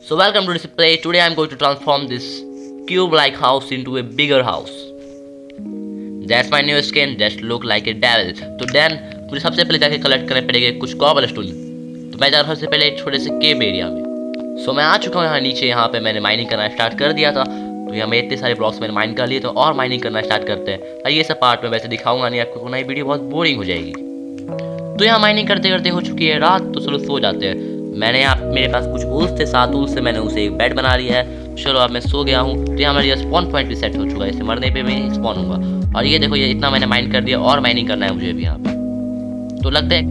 So welcome to this play. Today I am going to transform this cube-like house into a bigger house. That's my new skin that look like a devil. तो then मुझे सबसे पहले जाके collect करने पड़ेंगे कुछ cobblestone. तो मैं जा रहा हूँ सबसे पहले एक छोटे से केव एरिया में। सो मैं आ चुका हूँ यहाँ नीचे। यहाँ पे मैंने माइनिंग करना स्टार्ट कर दिया था। तो यहाँ में इतने सारे ब्लॉक्स मैंने माइन कर लिए तो और माइनिंग करना स्टार्ट करते हैं। और ये सब पार्ट में वैसे दिखाऊंगा नहीं आपको, नई वीडियो बहुत बोरिंग हो जाएगी। तो यहाँ माइनिंग करते करते हो चुकी है रात, तो चलो सो जाते हैं। मैंने यहाँ मेरे पास कुछ ऊस थे, 7 ऊस से मैंने उसे एक बेड बना लिया है। चलो अब मैं सो गया हूँ। तो यहाँ मेरा स्पॉन पॉइंट भी सेट हो चुका है, इसे मरने पे मैं स्पॉन होऊंगा। और ये देखो, ये इतना मैंने माइन कर दिया और माइनिंग करना है मुझे भी यहाँ पे। तो लगता है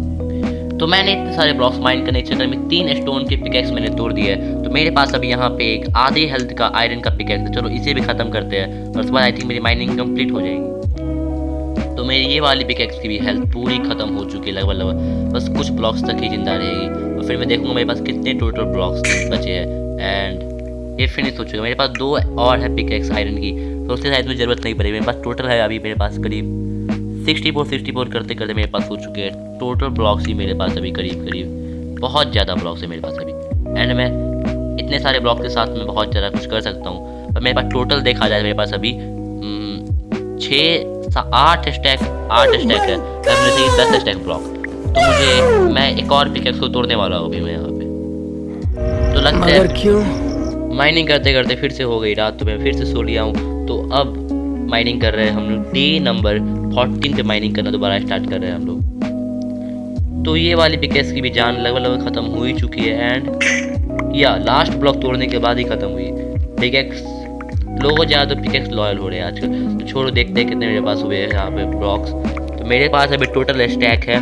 तो मैंने इतने सारे ब्लॉक्स माइन करने के चक्कर में 3 स्टोन के पिकेक्स मैंने तोड़ दिए है। तो मेरे पास अभी यहाँ पे एक आधे हेल्थ का आयरन का पिकेक्स है। चलो इसे भी खत्म करते हैं और उसके बाद आई थिंक मेरी माइनिंग कंप्लीट हो जाएगी। तो मेरी ये वाली पिकेक्स की भी हेल्थ पूरी खत्म हो चुकी है लगभग, बस कुछ ब्लॉक्स तक ही जिंदा रहेगी। और फिर मैं देखूंगा मेरे पास कितने टोटल ब्लॉक्स बचे हैं। एंड ये फिनिश हो चुका है। मेरे पास 2 और है पिकेक्स आयरन की, तो उसके साइज में ज़रूरत नहीं पड़ेगी। मेरे पास टोटल है अभी मेरे पास करीब 64 करते करते मेरे पास हो चुके हैं टोटल ब्लॉक्स ही मेरे पास अभी करीब बहुत ज़्यादा ब्लॉक्स है मेरे पास अभी। एंड मैं इतने सारे ब्लॉक के साथ में बहुत ज़्यादा कुछ कर सकता हूँ। पर मेरे पास टोटल देखा जाए मेरे पास अभी 8 स्टैक है, में से 10 स्टैक ब्लॉक। तो मैं एक और पिकेक्स को तोड़ने वाला हूँ अभी मैं यहाँ पे। तो लगता है माइनिंग करते करते फिर से हो गई रात, तो मैं फिर से सो लिया हूँ। तो अब माइनिंग कर रहे हैं हम लोग, डे नंबर 14 पे माइनिंग करना दोबारा स्टार्ट कर रहे हैं हम लोग। तो ये वाली पिकेक्स की भी जान लगभग ख़त्म हो ही चुकी है। एंड या लास्ट ब्लॉक तोड़ने के बाद ही ख़त्म हुई पिकेक्स। लोगों ज़्यादा पिकेक्स लॉयल हो रहे हैं आजकल। तो छोड़ो, देखते हैं कितने मेरे पास हुए हैं यहाँ पे ब्लॉक्स। तो मेरे पास अभी टोटल स्टैक है,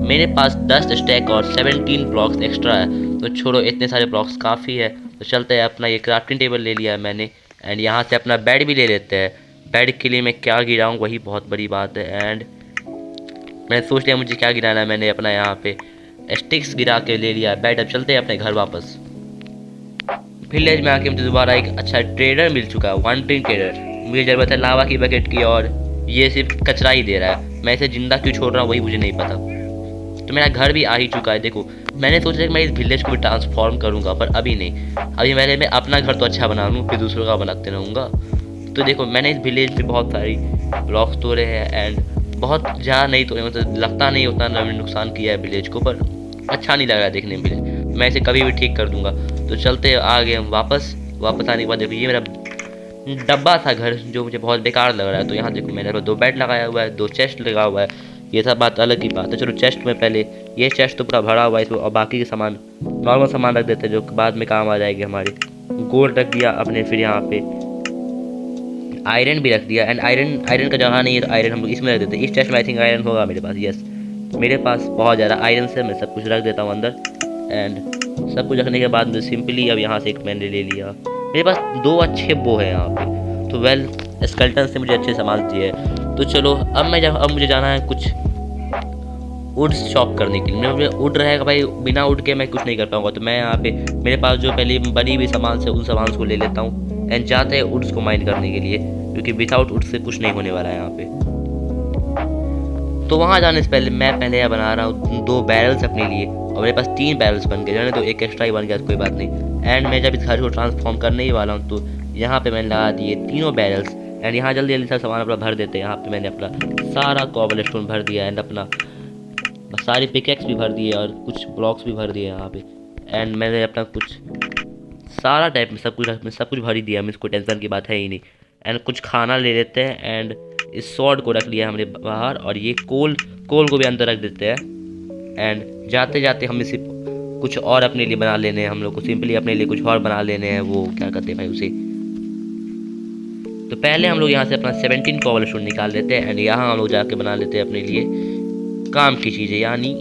मेरे पास 10 स्टैक और 17 ब्लॉक्स एक्स्ट्रा है। तो छोड़ो, इतने सारे ब्लॉक्स काफ़ी है। तो चलते हैं, अपना ये क्राफ्टिंग टेबल ले लिया है मैंने। एंड यहाँ से अपना बेड भी ले लेते हैं। बेड के लिए मैं क्या गिराऊँ वही बहुत बड़ी बात है। एंड मैंने सोच लिया मुझे क्या गिराना है। मैंने अपना यहाँ पे स्टिक्स गिरा के ले लिया है बेड। अब चलते हैं अपने घर वापस। विलेज में आके मुझे दोबारा एक अच्छा ट्रेडर मिल चुका है, 1 टिन ट्रेडर। मुझे ज़रूरत है लावा की बकेट की, और ये सिर्फ कचरा ही दे रहा है। मैं इसे जिंदा क्यों छोड़ रहा हूँ वही मुझे नहीं पता। तो मेरा घर भी आ ही चुका है। देखो, मैंने सोचा कि मैं इस विलेज को भी ट्रांसफॉर्म करूँगा, पर अभी नहीं। अभी मैं अपना घर तो अच्छा बना लूँ, फिर दूसरों का बनाते रहूँगा। तो देखो, मैंने इस विलेज में बहुत सारी ब्लॉक्स तोड़े हैं। एंड बहुत ज़्यादा नहीं तोड़े, मतलब लगता नहीं उतना मैंने नुकसान किया है विलेज को, पर अच्छा नहीं लग रहा है देखने में। मैं इसे कभी भी ठीक कर दूंगा। तो चलते आ गए हम वापस आने के बाद देखो, ये मेरा डब्बा था घर जो मुझे बहुत बेकार लग रहा है। तो यहाँ देखो, मैंने 2 बेड लगाया हुआ है, 2 चेस्ट लगा हुआ है। ये सब बात अलग की बात है। चलो चेस्ट में पहले, ये चेस्ट तो पूरा भरा हुआ है इसमें, और बाकी के सामान नॉर्मल सामान रख देते हैं जो बाद में काम आ जाएगी हमारे। गोल्ड रख दिया अपने, फिर यहाँ पे आयरन भी रख दिया। एंड आयरन का जगह नहीं है तो आयरन हम लोग इसमें रख देते हैं। इस चेस्ट में आई थिंक आयरन होगा मेरे पास। यस, मेरे पास बहुत ज़्यादा आयरन से मैं सब कुछ रख देता हूँ अंदर। एंड सब कुछ रखने के बाद में सिंपली अब यहाँ से एक मैंने ले लिया। मेरे पास 2 अच्छे बो हैं यहाँ पे। तो वेल, स्केल्टन से मुझे अच्छे सामान दिए। तो चलो अब मुझे जाना है कुछ वुड शॉप करने के लिए। मुझे वुड रहेगा भाई, बिना वुड के मैं कुछ नहीं कर पाऊँगा। तो मैं यहाँ पे मेरे पास जो पहले बनी हुई सामान से उन सामान को ले लेता हूँ। एंड जाते हैं वुड्स को माइन करने के लिए, क्योंकि विदाउट वुड से कुछ नहीं होने वाला है यहाँ पे। तो वहाँ जाने से पहले मैं यह बना रहा हूँ 2 बैरल्स अपने लिए, और मेरे पास 3 बैरल्स बन गए। जाने तो एक एक्स्ट्रा ही बन गया तो कोई बात नहीं। एंड मैं जब इस घर को ट्रांसफॉर्म करने ही वाला हूँ, तो यहाँ पे मैंने लगा दिए 3 बैरल्स। एंड यहाँ जल्दी जल्दी सा सामान अपना भर देते हैं। यहाँ पे मैंने अपना सारा कॉबलस्टोन भर दिया। एंड अपना सारी पिकेक्स भी भर दिए और कुछ ब्लॉक्स भी भर दिए यहाँ पे। एंड मैंने अपना कुछ सारा टाइप में सब कुछ भर ही दिया। हमें इसको टेंशन की बात है ही नहीं। एंड कुछ खाना ले लेते हैं। एंड इस सॉर्ड को रख लिया हमने बाहर, और ये कोल को भी अंदर रख देते हैं। एंड जाते जाते हम इसे कुछ और अपने लिए बना लेने हैं। हम लोग को सिंपली अपने लिए कुछ और बना लेने हैं। वो क्या कहते हैं भाई उसे। तो पहले हम लोग यहाँ से अपना 17 कॉबलस्टोन निकाल लेते हैं। एंड यहाँ हम लोग जाके बना लेते हैं अपने लिए काम की चीज़ें। यानी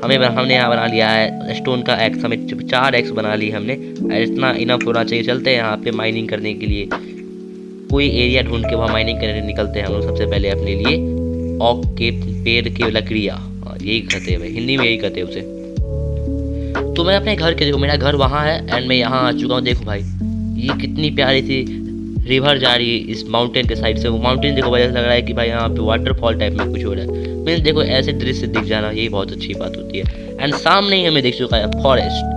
हमने यहाँ बना लिया है स्टोन का एक्स। हमें 4 एक्स बना ली हमने। इतना इनफ होना चाहिए। चलते हैं यहाँ पे माइनिंग करने के लिए कोई एरिया ढूंढ के वहाँ माइनिंग करने निकलते हैं हम लोग। सबसे पहले अपने लिए ऑक के पेड़ की लकड़ियाँ, यही कहते हैं भाई, हिंदी में यही कहते हैं उसे। तो मैं अपने घर के, देखो मेरा घर वहाँ है। एंड मैं यहाँ आ चुका हूँ। देखो भाई, ये कितनी प्यारी सी रिवर जा रही है इस माउंटेन के साइड से। वो माउंटेन देखो, वजह से लग रहा है कि भाई यहाँ पे वाटरफॉल टाइप में कुछ हो रहा है। मीन्स देखो, ऐसे दृश्य दिख जाना यही बहुत अच्छी बात होती है। एंड सामने ही हमें दिख चुका है फॉरेस्ट।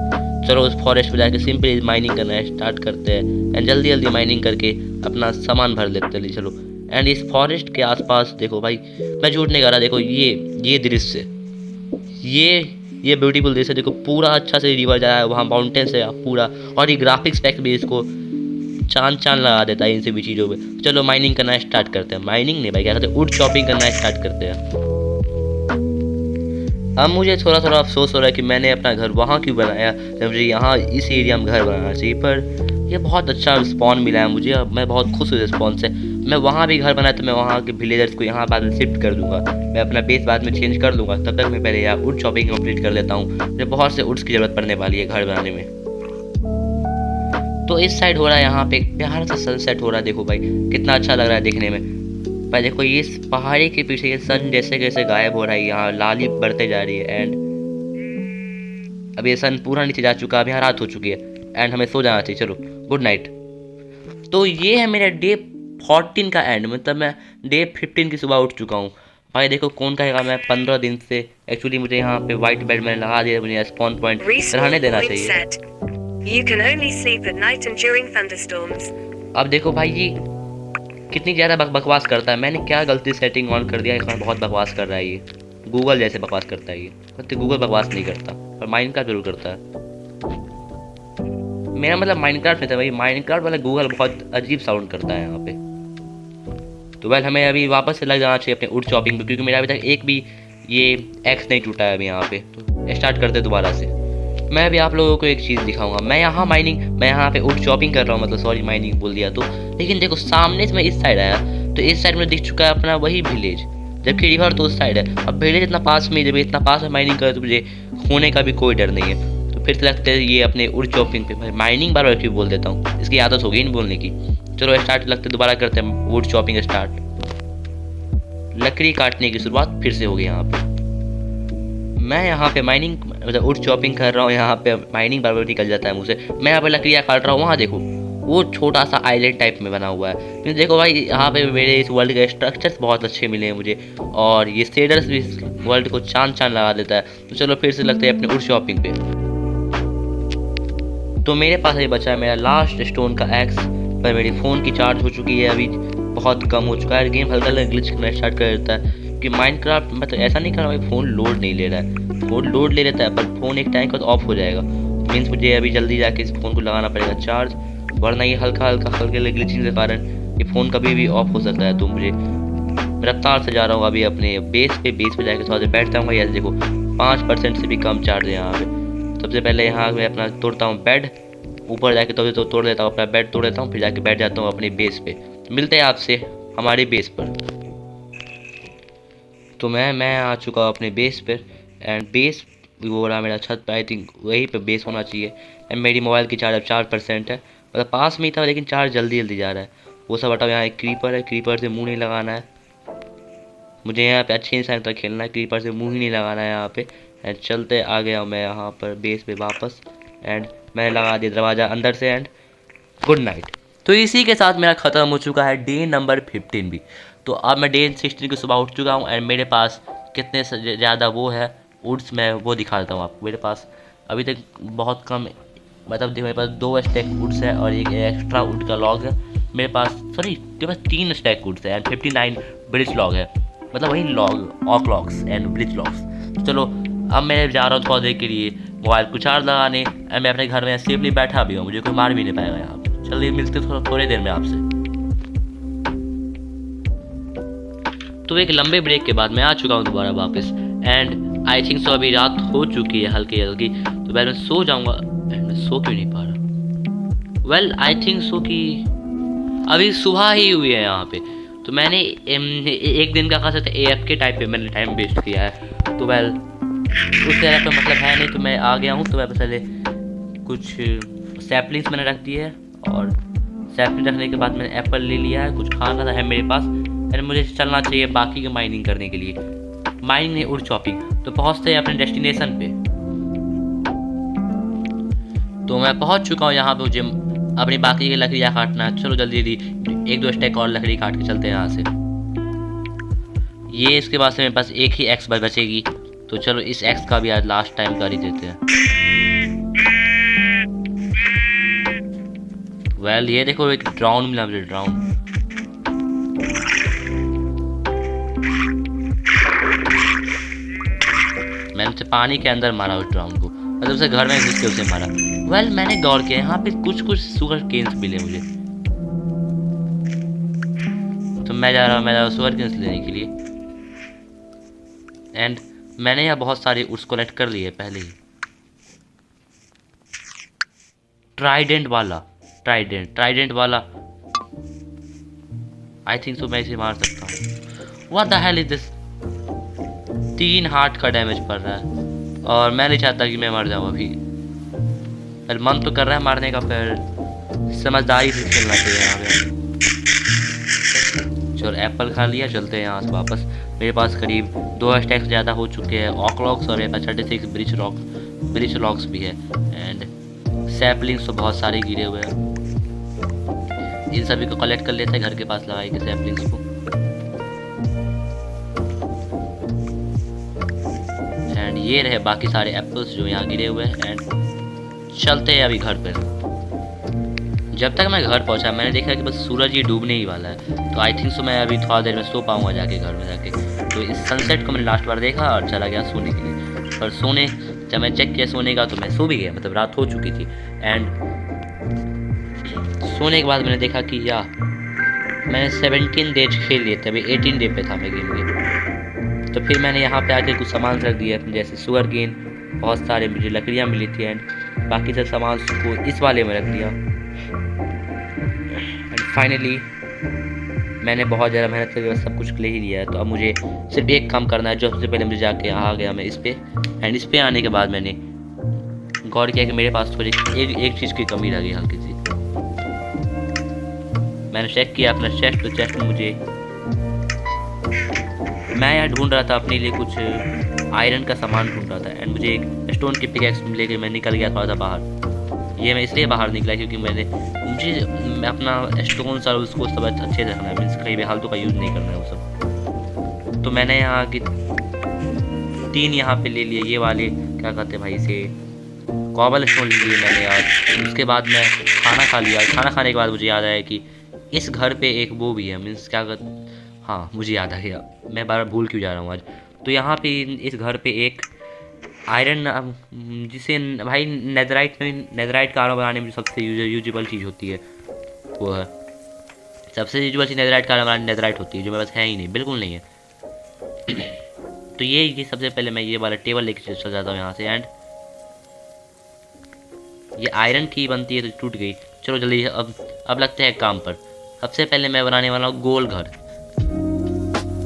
चलो उस फॉरेस्ट में जाके सिंपली माइनिंग करना स्टार्ट करते हैं एंड जल्दी जल्दी माइनिंग करके अपना सामान भर लेते हैं। चलो एंड इस फॉरेस्ट के आसपास देखो भाई, मैं झूठ नहीं कर रहा, देखो ये दृश्य, ये ब्यूटीफुल दृश्य देखो, पूरा अच्छा से रिवर जा रहा है, वहाँ माउंटेन्स है पूरा, और ये ग्राफिक्स पैक भी इसको चांद लगा देता है इन सभी चीज़ों पे। चलो माइनिंग करना स्टार्ट करते हैं, माइनिंग नहीं भाई क्या कहते हैं, वुड चॉपिंग करना स्टार्ट करते हैं। अब मुझे थोड़ा अफसोस हो रहा है कि मैंने अपना घर वहाँ क्यों बनाया, जब मुझे यहाँ इस एरिया में घर बनाना चाहिए। पर ये बहुत अच्छा स्पॉन मिला है मुझे, अब मैं बहुत खुश हूँ स्पॉन से। मैं वहाँ भी घर बनाया तो मैं वहाँ के विलेजर्स को यहाँ बाद में शिफ्ट कर दूँगा, मैं अपना बेस बाद में चेंज कर लूँगा। तब तक मैं पहले यहाँ वुड चॉपिंग कंप्लीट कर लेता हूँ, मुझे बहुत से वुड्स की ज़रूरत पड़ने वाली है घर बनाने में। तो इस साइड हो रहा है यहाँ पे एक प्यारा सा सनसेट हो रहा है, देखो भाई कितना अच्छा लग रहा है देखने में। भाई देखो ये पहाड़ी के पीछे ये सन जैसे कैसे गायब हो रहा है, यहाँ लाली बढ़ते जा रही है एंड अब ये सन पूरा नीचे जा चुका है, अब यहाँ रात हो चुकी है एंड हमें सो जाना चाहिए। चलो गुड नाइट। तो ये है मेरा डे 14 का एंड, मतलब मैं डे 15 की सुबह उठ चुका हूँ। भाई देखो कौन कहेगा मैं 15 दिन से, एक्चुअली मुझे यहाँ पे वाइट बेड मैंने लगा दिया, मुझे स्पॉन पॉइंट रहने देना चाहिए। You can only sleep at night and during thunderstorms. अब देखो भाई ये कितनी ज़्यादा बकवास करता है, मैंने क्या गलती सेटिंग ऑन कर दिया, इसमें बहुत बकवास कर रहा है ये, गूगल जैसे बकवास करता है ये। तो गूगल बकवास नहीं करता पर माइनक्राफ्ट जरूर करता है। मेरा मतलब माइनक्राफ्ट में था भाई, माइनक्राफ्ट वाला गूगल बहुत अजीब साउंड करता है यहाँ पे। तो वेल हमें अभी वापस से लग जाना चाहिए अपने वुड चॉपिंग पे, क्योंकि मेरा अभी तक एक भी ये एक्स नहीं टूटा है अभी यहाँ पे। तो स्टार्ट करते दोबारा से। मैं अभी आप लोगों को एक चीज़ दिखाऊंगा, मैं यहाँ पे वुड चॉपिंग कर रहा हूँ, मतलब सॉरी माइनिंग बोल दिया तो। लेकिन देखो सामने से मैं इस साइड आया तो इस साइड में दिख चुका है अपना वही विलेज, जबकि रिवर तो उस साइड है। अब विलेज इतना पास में, जब इतना पास में माइनिंग करे तो मुझे खोने का भी कोई डर नहीं है। तो फिर से लगता है ये अपने वुड चॉपिंग पे, भाई माइनिंग बार क्यों बोल देता हूँ, इसकी आदत होगी इन बोलने की। चलो स्टार्ट लगते दोबारा करते हैं वुड चॉपिंग स्टार्ट। लकड़ी काटने की शुरुआत फिर से होगी यहाँ पे। मैं यहाँ पे माइनिंग मतलब वुड चॉपिंग कर रहा हूँ, यहाँ पे माइनिंग बार निकल जाता है मुझसे। मैं यहाँ पे लकड़ियाँ काट रहा हूँ, वहाँ देखो वो छोटा सा आइलैंड टाइप में बना हुआ है। फिर देखो भाई यहाँ पे मेरे इस वर्ल्ड के स्ट्रक्चर्स बहुत अच्छे मिले हैं मुझे, और ये शेडर्स भी इस वर्ल्ड को चांद लगा देता है। तो चलो फिर से लगते हैं अपने वुड चॉपिंग पे। तो मेरे पास ये बचा है मेरा लास्ट स्टोन का एक्स, पर मेरी फ़ोन की चार्ज हो चुकी है अभी, बहुत कम हो चुका है। गेम हल्का ग्लिच करना स्टार्ट कर देता है कि माइनक्राफ्ट मतलब ऐसा नहीं कर रहा भाई, फ़ोन लोड नहीं ले रहा है, फ़ोन लोड ले लेता है पर फ़ोन एक टाइम के बाद ऑफ हो जाएगा। मीन्स मुझे अभी जल्दी जाके इस फ़ोन को लगाना पड़ेगा चार्ज, वरना ये हल्के ग्लिचिंग के कारण ये फ़ोन कभी भी ऑफ हो सकता है। तो मुझे रफ्तार से जा रहा हूँ अभी अपने बेस पे जाके थोड़ा देर बैठता हूँ। भाई देखो 5% से भी कम चार्ज है यहाँ पे। सबसे पहले यहाँ मैं अपना तोड़ता हूँ बेड, ऊपर जाके तो तोड़ देता हूँ अपना बेड, तोड़ देता हूँ, फिर जाके बैठ जाता हूँ अपने बेस पे। मिलते हैं आपसे हमारे बेस पर। तो मैं आ चुका हूँ अपने बेस पर एंड बेस वो रहा मेरा छत पर, आई थिंक वहीं पे बेस होना चाहिए। एंड मेरी मोबाइल की चार्ज अब 4% है, मतलब पास में ही था लेकिन चार्ज जल्दी जा रहा है। वो सब हटाओ, यहाँ एक क्रीपर है, क्रीपर से मुंह नहीं लगाना है मुझे, यहाँ पे अच्छे इंसान तक खेलना है, क्रीपर से मुंह ही नहीं लगाना है यहाँ पे। एंड चलते आ गया मैं यहाँ पर बेस पे वापस, एंड मैंने लगा दिया दरवाज़ा अंदर से, एंड गुड नाइट। तो इसी के साथ मेरा ख़त्म हो चुका है डे नंबर 15 भी। तो अब मैं डे 16 की सुबह उठ चुका हूँ एंड मेरे पास कितने ज़्यादा वो है वुड्स, मैं वो दिखा देता हूँ आपको। मेरे पास अभी तक बहुत कम, मतलब मेरे पास 2 स्टैक वुड्स है और एक एक्स्ट्रा वुड का लॉग है मेरे पास, सॉरी मेरे पास 3 स्टैक वुड्स है एंड 59 ब्रिज लॉग है, मतलब वही लॉग ऑक लॉग्स एंड ब्रिज लॉग्स। तो चलो अब मैं जा रहा हूँ थोड़ा देर के लिए मोबाइल को चार्ज लगाने एंड मैं अपने घर में सेफली बैठा भी हूँ, मुझे कोई मार भी नहीं पाएगा यहाँ पे। चलिए मिलते थोड़ी देर में आपसे। तो एक लंबे ब्रेक के बाद मैं आ चुका हूँ दोबारा वापस एंड आई थिंक सो अभी रात हो चुकी है हल्की, तो मैं सो जाऊँगा एंड मैं सो क्यों नहीं पा रहा। वेल आई थिंक सो कि अभी सुबह ही हुई है यहाँ पे, तो मैंने एक दिन का कहा सकते AF के टाइप पे मैंने टाइम वेस्ट किया है। तो वेल उस तरह का मतलब है नहीं, तो मैं आ गया हूँ। तो मैं पहले कुछ सैपलिंग्स मैंने रख दी है और सैपलिंग रखने के बाद मैंने एप्पल ले लिया है, कुछ खाना था है मेरे पास एंड मुझे चलना चाहिए बाकी की माइनिंग करने के लिए। माइनिंग नहीं वुड चॉपिंग। तो पहुँचते हैं अपने डेस्टिनेशन पे। तो मैं पहुँच चुका हूँ यहाँ पे, मुझे अपनी बाकी की लकड़ियाँ काटना है। चलो जल्दी 1-2 स्टैक और लकड़ी काट के चलते हैं यहाँ से। ये इसके बाद से मेरे पास एक ही एक्स बचेगी, तो चलो इस एक्स का भी आज लास्ट टाइम कर ही देते हैं। वेल ये देखो एक ड्राउन मिला मुझे, ड्राउन। मैंने उसे पानी के अंदर मारा उस ड्राउन को, मतलब उसे घर में घुस के उसे मारा। वेल मैंने गौर किया यहाँ पे कुछ कुछ सुगर केन्स मिले मुझे, तो मैं जा रहा हूँ सुगर केन्स लेने के लिए। एंड मैंने यहाँ बहुत सारे उर्स कलेक्ट कर लिए पहले ही। ट्राइडेंट वाला आई थिंक सो मैं इसे मार सकता हूँ। What the hell is this? 3 heart का डैमेज पड़ रहा है और मैं नहीं चाहता कि मैं मर जाऊँ अभी। पर मन तो कर रहा है मारने का, फिर समझदारी से खेलना चाहिए यहाँ पे। चलो एप्पल खा लिया, चलते हैं यहाँ से वापस। मेरे पास करीब 2 स्टैक्स ज़्यादा हो चुके हैं ऑकलॉक्स, और मेरे पास 36 ब्रिच लॉक्स भी है। एंड सैपलिंग्स तो बहुत सारे गिरे हुए हैं, इन सभी को कलेक्ट कर लेते हैं घर के पास लगाए के सैपलिंग्स को। एंड ये रहे बाकी सारे एप्पल्स जो यहाँ गिरे हुए हैं। एंड चलते हैं अभी घर पे। जब तक मैं घर पहुंचा मैंने देखा कि बस सूरज ही डूबने ही वाला है, तो आई थिंक सो मैं अभी थोड़ा देर में सो पाऊंगा जाके घर में जाके। तो इस सनसेट को मैंने लास्ट बार देखा और चला गया सोने के लिए। पर जब मैं चेक किया सोने का तो मैं सो भी गया, मतलब रात हो चुकी थी। एंड सोने के बाद मैंने देखा कि मैंने 17 डेज खेल लिए थे, अभी 18 डे पे था मैं गेम के। तो फिर मैंने यहाँ पे आके कुछ सामान रख दिया, जैसे शुगर केन, बहुत सारे मुझे लकड़ियाँ मिली थी। एंड बाकी सब सामान को इस वाले में रख दिया। एंड फाइनली मैंने बहुत ज़्यादा मेहनत करके सब कुछ ले ही लिया है। तो अब मुझे सिर्फ एक काम करना है, जो सबसे पहले मुझे जाके आ गया मैं इस पे। एंड इस पे आने के बाद मैंने गौर किया कि मेरे पास थोड़ी एक चीज़ की कमी रह गई हल्की सी। मैंने चेक किया अपना चेस्ट, तो चेस्ट में मुझे, मैं यहाँ ढूंढ रहा था अपने लिए कुछ आयरन का सामान ढूंढ रहा था। एंड मुझे एक स्टोन की पिकैक्स लेकर मैं निकल गया थोड़ा सा बाहर। ये मैं इसलिए बाहर निकला क्योंकि मुझे अपना स्टोन और उसको सब अच्छे से रखना है, मीन्स कहीं भी फालतू का यूज़ नहीं करना है वो सब। तो मैंने यहाँ की 3 यहाँ पे ले लिए, ये वाले क्या कहते हैं भाई इसे, कॉबल स्टोन ले लिए मैंने यार। उसके बाद मैं खाना खा लिया। खाना खाने के बाद मुझे याद आया कि इस घर पे एक वो भी है, मीन्स क्या कहते, हाँ मुझे याद आ गया, मैं बार भूल क्यों जा रहा हूँ आज। तो यहाँ पे इस घर पे एक आयरन, जिसे भाई नेदराइट का आर्मर बनाने में सबसे यूजेबल चीज़ होती है वो है, सबसे यूजेबल चीज़ नेदराइट का आर्मर बनाने नेदराइट होती है, जो मेरे पास है ही नहीं, बिल्कुल नहीं है। तो ये सबसे पहले मैं ये वाला टेबल लेके चल जाता हूँ यहाँ से। एंड ये आयरन की बनती है तो टूट गई। चलो जल्दी अब लगते हैं काम पर। सबसे पहले मैं बनाने वाला हूँ गोल घर।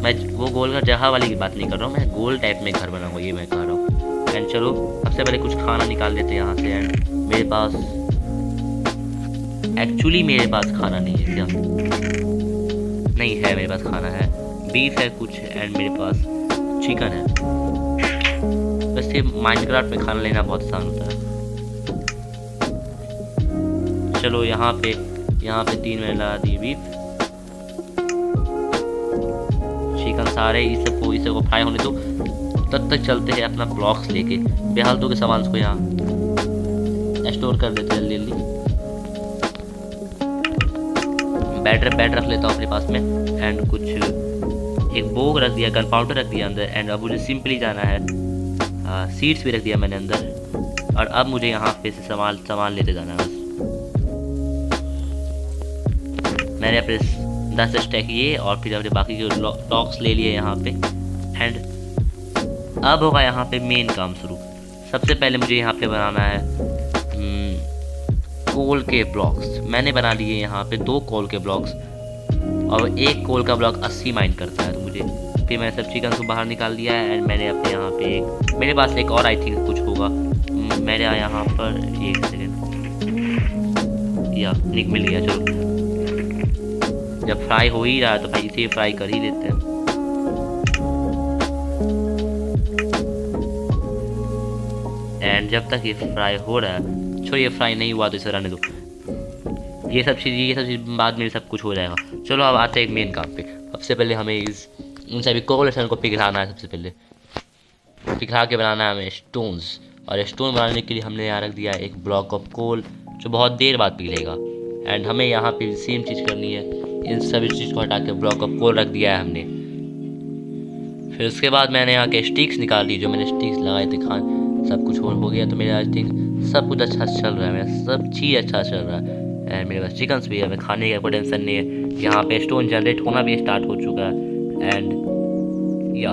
मैं वो गोल घर जगह वाली की बात नहीं कर रहा हूँ, मैं गोल टाइप में घर बनाऊंगा, ये मैं कह रहा हूँ। एंड चलो सबसे पहले कुछ खाना निकाल लेते हैं यहाँ से। एंड मेरे पास एक्चुअली खाना नहीं है क्या? नहीं है, मेरे पास खाना है, बीफ है कुछ, एंड मेरे पास चिकन है। वैसे माइनक्राफ्ट में खाना लेना बहुत आसान होता है। चलो यहाँ पे 3 मैंने लगा दिए बीफ, चिकन सारे, इसे को फ्राई होने दो। तब तक चलते हैं अपना ब्लॉक्स लेके, बेहालतू के सामान को यहाँ स्टोर कर देते हैं जल्दी। बैट रख लेता हूँ अपने पास में। एंड कुछ एक बोग रख दिया, गन पाउडर रख दिया अंदर। एंड अब मुझे सिंपली जाना है, सीड्स भी रख दिया मैंने अंदर। और अब मुझे यहाँ पे से सामान लेते जाना है। मैंने अपने 10 स्टैक ये और फिर अपने बाकी के लॉक्स ले लिए यहाँ पे। एंड अब होगा यहाँ पे मेन काम शुरू। सबसे पहले मुझे यहाँ पे बनाना है कोल के ब्लॉक्स। मैंने बना लिए यहाँ पे 2 कोल के ब्लॉक्स, और एक कोल का ब्लॉक 80 माइन करता है। तो मुझे फिर मैंने सब चिकन को बाहर निकाल दिया है। एंड मैंने अपने यहाँ पे मेरे पास एक और आई थिंक कुछ होगा मेरे यहाँ पर, एक सेकेंड, या निक मिल गया। चलो जब फ्राई हो ही रहा है तो भाई इसे फ्राई कर ही लेते हैं। एंड जब तक ये फ्राई हो रहा है, छोड़िए ये फ्राई नहीं हुआ तो इसे रहने दो, ये सब चीज़ बाद में सब कुछ हो जाएगा। चलो अब आते हैं एक मेन काम पे। सबसे पहले हमें उन सभी कोलेशन को पिघलाना है सबसे पहले। पिघला के बनाना है हमें स्टोन्स, और स्टोन बनाने के लिए हमने यहाँ रख दिया है एक ब्लॉक ऑफ कोल जो बहुत देर बाद पिघलेगा। एंड हमें यहाँ पे सेम चीज़ करनी है, इन सभी चीज़ को हटा के ब्लॉक ऑफ कोल रख दिया है हमने। फिर उसके बाद मैंने यहाँ के स्टिक्स निकाल ली, जो मैंने स्टिक्स लगाए थे खान, सब कुछ हो गया। तो मेरा आई थिंक सब कुछ अच्छा चल रहा है, मेरा सब चीज़ अच्छा चल रहा है। एंड मेरे पास चिकन्स भी है, हमें खाने का कोई टेंशन नहीं है। यहाँ पे स्टोन जनरेट होना भी स्टार्ट हो चुका है। एंड या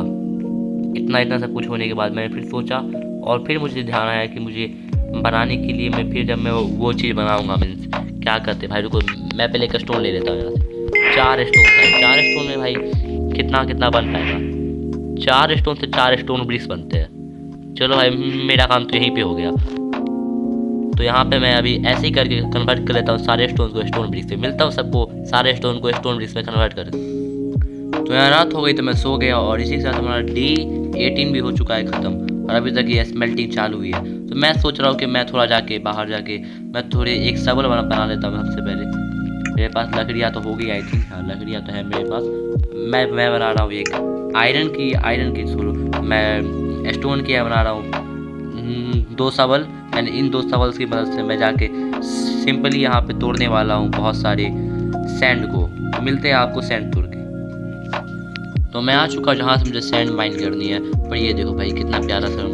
इतना सब कुछ होने के बाद मैंने फिर सोचा, और फिर मुझे ध्यान आया कि मुझे बनाने के लिए मैं फिर जब मैं वो चीज़ बनाऊँगा, मीन्स क्या करते भाई, रुको मैं पहले एक स्टोन ले लेता हूँ यहाँ से। 4 स्टोन था, 4 स्टोन में भाई कितना बन पाएगा। 4 स्टोन से 4 स्टोन ब्रिक्स बनते हैं। चलो भाई मेरा काम तो यहीं पे हो गया। तो यहाँ पे मैं अभी ऐसे ही करके कन्वर्ट कर लेता हूँ सारे स्टोन को स्टोन ब्रिक्स में, मिलता हूँ सबको सारे स्टोन को स्टोन ब्रिक्स में कन्वर्ट कर। तो यहाँ रात हो गई तो मैं सो गया, और इसी के साथ हमारा डे 18 भी हो चुका है ख़त्म, और अभी तक ये स्मेल्टिंग चालू हुई है। तो मैं सोच रहा हूँ कि मैं थोड़ा बाहर जाके मैं थोड़े एक शवल बना लेता हूँ। सबसे पहले मेरे पास लकड़ियाँ तो होगी, आई थिंक, हाँ लकड़ियाँ तो है मेरे पास। मैं बना रहा हूँ एक आयरन की छोड़ो, मैं स्टोन की बना रहा हूँ 2 शवल। एंड इन 2 शवल्स की मदद से मैं जाके सिंपली यहाँ पे तोड़ने वाला हूँ बहुत सारे सैंड को। तो मिलते हैं आपको सैंड तोड़ के। तो मैं आ चुका जहाँ से मुझे सैंड माइन करनी है। पर ये देखो भाई कितना प्यारा सा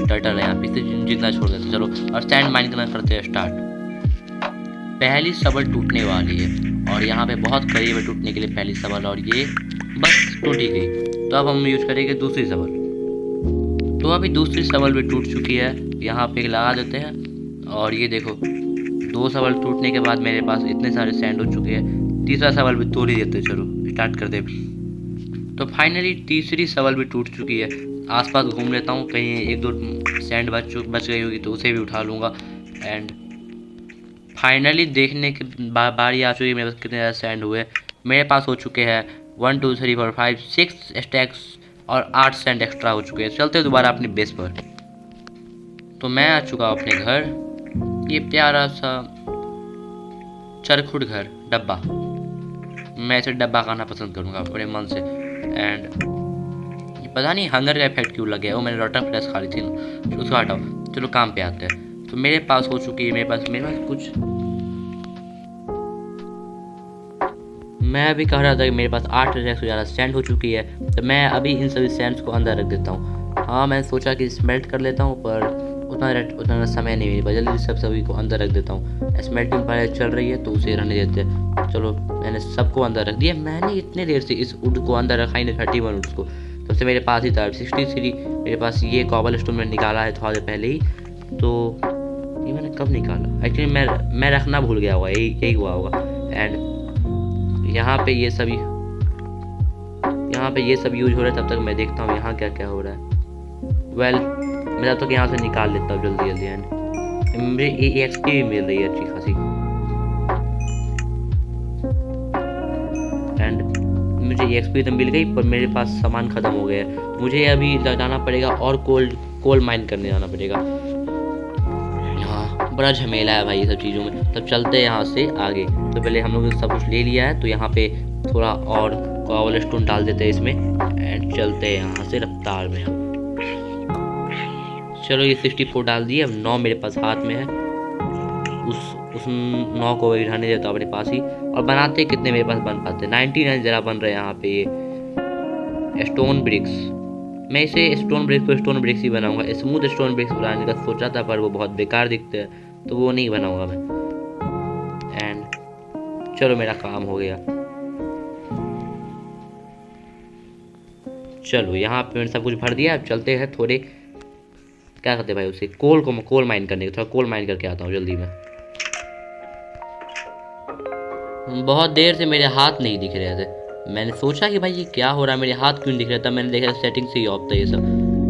टर्टल है यहाँ पे, जितना छोड़ देते। चलो और सैंड माइन करना करते हैं स्टार्ट। पहली शवल टूटने वाली है, और यहाँ पे बहुत करीब है टूटने के लिए पहली शवल, और ये बस टूट ही गई। तो अब हम यूज करेंगे दूसरी शवल। तो अभी दूसरी शवल भी टूट चुकी है, यहाँ पे लगा देते हैं। और ये देखो 2 शवल टूटने के बाद मेरे पास इतने सारे सैंड हो चुके हैं। तीसरा शवल भी तोड़ ही देते, चलो स्टार्ट कर दे। तो फाइनली तीसरी शवल भी टूट चुकी है। आसपास घूम लेता हूँ, कहीं 1-2 सैंड बच गई होगी तो उसे भी उठा लूँगा। एंड फाइनली देखने की बारी आ चुकी है मेरे पास कितने ज़्यादा सैंड हुए। मेरे पास हो चुके हैं 1 2 3 4 5 6 स्टैक्स, और 8 सैंड एक्स्ट्रा हो चुके हैं। चलते हैं दोबारा अपनी बेस पर। तो मैं आ चुका हूँ अपने घर, ये प्यारा सा चरखुट घर डब्बा। मैं इसे डब्बा खाना पसंद करूँगा अपने मन से। एंड पता नहीं हंगर का इफेक्ट क्यों लग गया, वो मैंने रोटर फ्लैश खा ली थी ना, उसको हटाओ। चलो काम पे आते हैं। तो मेरे पास हो चुकी है, मेरे पास कुछ, मैं अभी कह रहा था कि मेरे पास 8 से ज़्यादा सैंड हो चुकी है। तो मैं अभी इन सभी सैंड्स को अंदर रख देता हूँ। हाँ मैंने सोचा कि स्मेल्ट कर लेता हूँ, पर उतना समय नहीं मिल पाया, जल्दी सभी को अंदर रख देता हूँ। स्मेल्टिंग पहले चल रही है तो उसे रहने देते हैं। चलो मैंने सबको अंदर रख दिया। मैंने इतने देर से इस वुड को अंदर रखा ही नहीं, 31 वुड्स को। तब से मेरे पास ही था 63 मेरे पास। ये कॉबल स्टोन मैंने निकाला है थोड़ा देर पहले ही। तो ये मैंने कब निकाला, एक्चुअली मैं रखना भूल गया होगा, यही हुआ होगा। एंड यहाँ पे ये सब यूज हो रहा है। तब तक मैं देखता हूँ यहाँ क्या क्या हो रहा है। वेल मैं तब तक यहाँ से निकाल लेता हूँ जल्दी। एंड मुझे EXP भी मिल रही है अच्छी खासी। एंड मुझे EXP तो मिल गई, पर मेरे पास सामान ख़त्म हो गया है। मुझे अभी जाना पड़ेगा और कोल माइन करने जाना पड़ेगा। हाँ बड़ा झमेला है भाई ये सब चीज़ों में। तब चलते हैं यहाँ से आगे। तो पहले हम लोग ने सब कुछ ले लिया है, तो यहाँ पे थोड़ा और कॉबल स्टोन डाल देते हैं इसमें। एंड चलते हैं यहाँ से रफ्तार में। चलो ये 64 डाल दिए, अब 9 मेरे पास हाथ में है। उस 9 को वही रहने देता हूँ अपने पास ही। और बनाते कितने मेरे पास बन पाते, 99 जरा बन रहे हैं यहाँ पे ये स्टोन ब्रिक्स। मैं इसे स्टोन ब्रिक्स ही बनाऊंगा। स्मूथ स्टोन ब्रिक्स बनाने का सोचा था, पर वो बहुत बेकार दिखते हैं, तो वो नहीं बनाऊंगा मैं। एंड चलो मेरा काम हो गया। चलो यहाँ पे मैंने सब कुछ भर दिया। अब चलते हैं थोड़े, क्या कहते हैं भाई उसे, कोल माइन करने के। थोड़ा कोल माइन करके आता हूँ जल्दी में। बहुत देर से मेरे हाथ नहीं दिख रहे थे। मैंने सोचा कि भाई ये क्या हो रहा है, मेरे हाथ क्यों दिख रहा था। मैंने देखा सेटिंग से ही ऑफ था ये सब।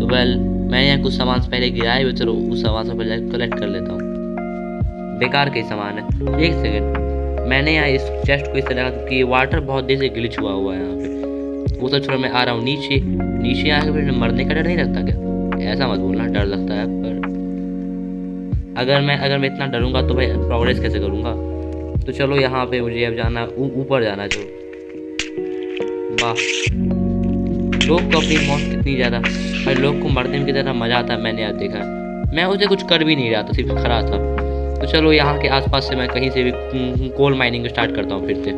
तो वेल मैंने यहाँ कुछ सामान पहले गिराए हुए, चलो उस सामान से पहले कलेक्ट कर लेता हूँ। बेकार के सामान है। एक सेकेंड, मैंने यहाँ इस चेस्ट को इस तरह, क्योंकि ये वाटर बहुत देर से ग्लिच हुआ है यहाँ पे। वो सब छोड़ मैं आ रहा हूँ नीचे आके फिर मरने का डर नहीं लगता क्या? ऐसा मत बोलना, डर लगता है। पर अगर मैं इतना डरूंगा तो भाई प्रोग्रेस कैसे करूँगा। तो चलो यहाँ पे मुझे अब जाना, ऊपर जाना। चलो वाह लोग को अपनी मौत कितनी ज़्यादा, भाई लोग को मरने में कितना मज़ा आता है मैंने आज देखा है। मैं उसे कुछ कर भी नहीं रहा था, सिर्फ खड़ा था। तो चलो यहाँ के आसपास से मैं कहीं से भी कोल माइनिंग स्टार्ट करता हूँ फिर से।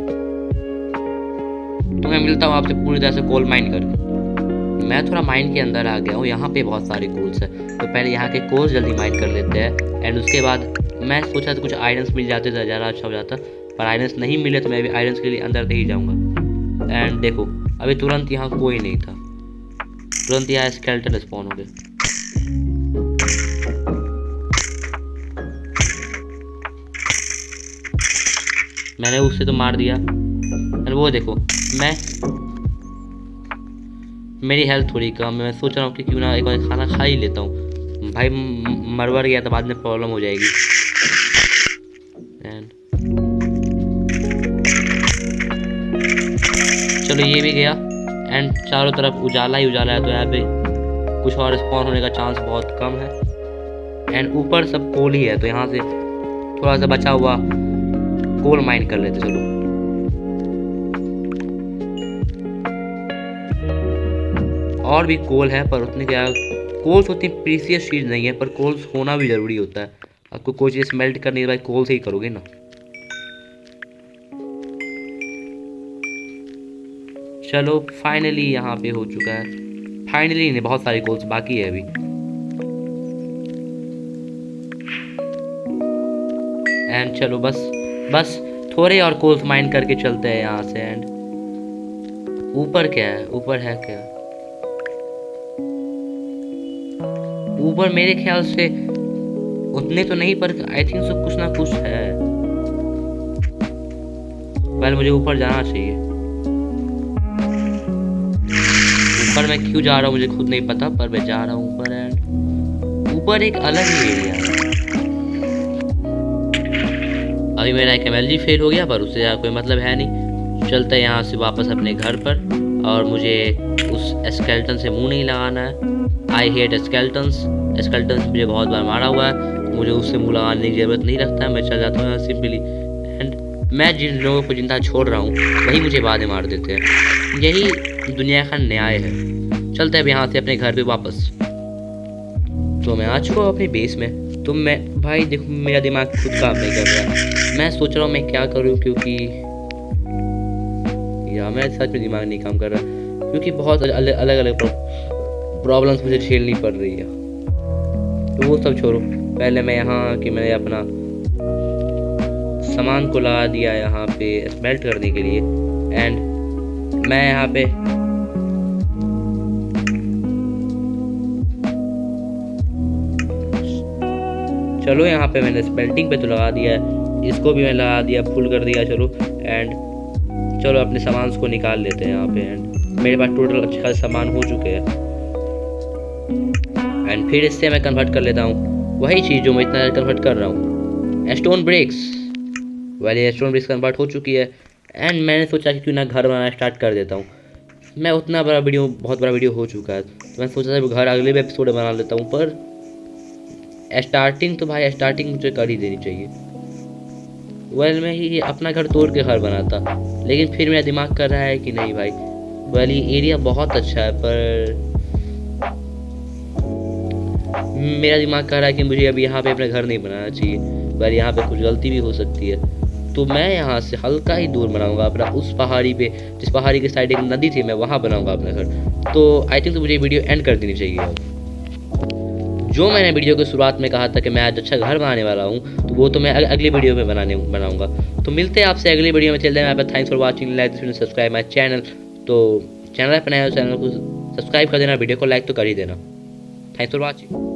तो मैं मिलता हूँ आपसे पूरी तरह से कोल माइन करके। मैं थोड़ा माइन के अंदर आ गया हूँ, यहाँ पे बहुत सारे कोल्स है, तो पहले यहाँ के कोल्स जल्दी माइन कर लेते हैं। एंड उसके बाद मैं सोचा था कुछ आयरन्स मिल जाते तो ज़्यादा अच्छा हो जाता, पर आयरन्स नहीं मिले तो मैं भी आयरन्स के लिए अंदर नहीं जाऊँगा। एंड देखो अभी तुरंत यहाँ कोई नहीं था, तुरंत यहाँ स्केलेटन स्पॉन हो गए। मैंने उससे तो मार दिया। और वो देखो मेरी हेल्थ थोड़ी कम है, मैं सोच रहा हूँ कि क्यों ना एक बार खाना खा ही लेता हूँ। भाई मरवर गया तो बाद में प्रॉब्लम हो जाएगी। चलो ये भी गया। एंड चारों तरफ उजाला ही उजाला है, तो यहाँ पे कुछ और स्पॉन होने का चांस बहुत कम है। एंड ऊपर सब कोल ही है, तो यहाँ से थोड़ा सा बचा हुआ कोल माइन कर लेते। चलो और भी कोल है, पर उतनी क्या कोल्स उतनी प्रीसियस चीज़ नहीं है, पर कोल्स होना भी ज़रूरी होता है। आपको कोई चीज़ स्मेल्ट करनी है भाई कोल से ही करोगे ना। चलो फाइनली यहाँ पे हो चुका है। फाइनली नहीं, बहुत सारे कोल्स बाकी है अभी। एंड चलो बस थोड़े और कोल्स माइन करके चलते हैं यहाँ से। एंड ऊपर क्या है, ऊपर है क्या? ऊपर मेरे ख्याल से उतने तो नहीं, पर आई थिंक सो कुछ ना कुछ है। पहले मुझे ऊपर जाना चाहिए। ऊपर मैं क्यों जा रहा हूँ मुझे खुद नहीं पता, पर मैं जा रहा हूँ ऊपर। एंड ऊपर एक अलग ही एरिया है। अभी मेरा एक MLG फेल हो गया, पर उससे कोई मतलब है नहीं। चलते हैं यहाँ से वापस अपने घर पर, और मुझे उस स्केलेटन से मुंह नहीं लगाना है। आई हेट स्केलेटन्स मुझे बहुत बार मारा हुआ है, मुझे उससे मुंह लगाने की ज़रूरत नहीं रखता है। मैं चल जाता हूँ यहाँ सिंपली। एंड मैं जिन लोगों को जिंदा छोड़ रहा हूँ वही मुझे बाद में मार देते हैं। यही दुनिया का न्याय है। चलते हैं अब यहाँ से अपने घर पे वापस। तो मैं आ चुका हूँ अपनी बेस में। तो मैं भाई देखो मेरा दिमाग खुद काम नहीं कर रहा। मैं सोच रहा हूँ मैं क्या करूँ, क्योंकि यार मैं सच में दिमाग नहीं काम कर रहा, क्योंकि बहुत अलग अलग प्रॉब्लम्स मुझे झेलनी पड़ रही है। तो वो सब छोड़ो, पहले मैं यहाँ कि मैंने अपना सामान को लगा दिया यहाँ पे स्मेल्ट करने के लिए। एंड मैं यहाँ पे चलो यहाँ पे मैंने स्मेल्टिंग पे तो लगा दिया है, इसको भी मैं लगा दिया, फुल कर दिया। चलो एंड चलो अपने सामान को निकाल लेते हैं यहाँ पे। एंड मेरे पास टोटल अच्छा सामान हो चुके हैं। एंड फिर इससे मैं कन्वर्ट कर लेता हूँ वही चीज़ जो मैं इतना कन्वर्ट कर रहा हूँ, स्टोन ब्रिक्स वाली। स्टोन ब्रिक्स कन्वर्ट हो चुकी है। एंड मैंने सोचा कि क्यों ना घर बनाना स्टार्ट कर देता हूँ। मैं उतना बड़ा वीडियो, बहुत बड़ा वीडियो हो चुका है, तो मैं सोचा था घर अगले एपिसोड बना लेता हूँ। पर स्टार्टिंग तो भाई स्टार्टिंग मुझे कर ही देनी चाहिए। मैं ही अपना घर तोड़ के घर बनाता, लेकिन फिर मेरा दिमाग कर रहा है कि नहीं भाई वाली एरिया बहुत अच्छा है, पर मेरा दिमाग कह रहा है कि मुझे अभी यहाँ पे अपना घर नहीं बनाना चाहिए, पर यहाँ पे कुछ गलती भी हो सकती है। तो मैं यहाँ से हल्का ही दूर बनाऊंगा अपना, उस पहाड़ी पे, जिस पहाड़ी के साइड एक नदी थी, मैं वहाँ बनाऊंगा अपना घर। तो आई थिंक तो मुझे वीडियो एंड कर देनी चाहिए अब। जो मैंने वीडियो की शुरुआत में कहा था कि मैं आज अच्छा घर बनाने वाला हूँ, तो वो तो मैं अगली वीडियो में बनाऊंगा। तो मिलते हैं आपसे अगली वीडियो में। चलते हैं यहाँ पर। Thanks for watching, like this video, subscribe my channel. तो चैनल पर नया हो चैनल को सब्सक्राइब कर देना, वीडियो को लाइक तो कर ही देना। Thanks for watching.